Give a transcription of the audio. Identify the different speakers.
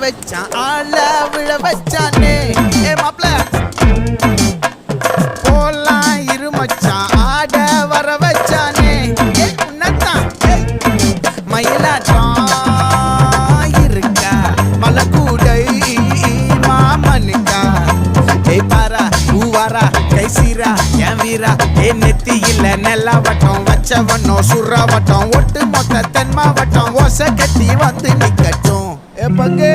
Speaker 1: வச்சான் ஆள விழ வச்சானே ஏ மாப்ள போலாம் இருமச்சான் ஆட வர வச்சானே ஏ உன்னத்தான் மயிலாட்டம் இருக்கா மலக்கூடை மாமனுக்கா ஏ பாரா பூவாரா கைசீரா என் வீரா ஏ நெத்தி இல்ல நெல்லா வட்டம் வச்சவனோ சுறா வட்டம் ஒட்டு மொத்த தென் மாவட்டம் ஓசை கட்டி வந்து நிக்கட்டும் ஏ பங்கே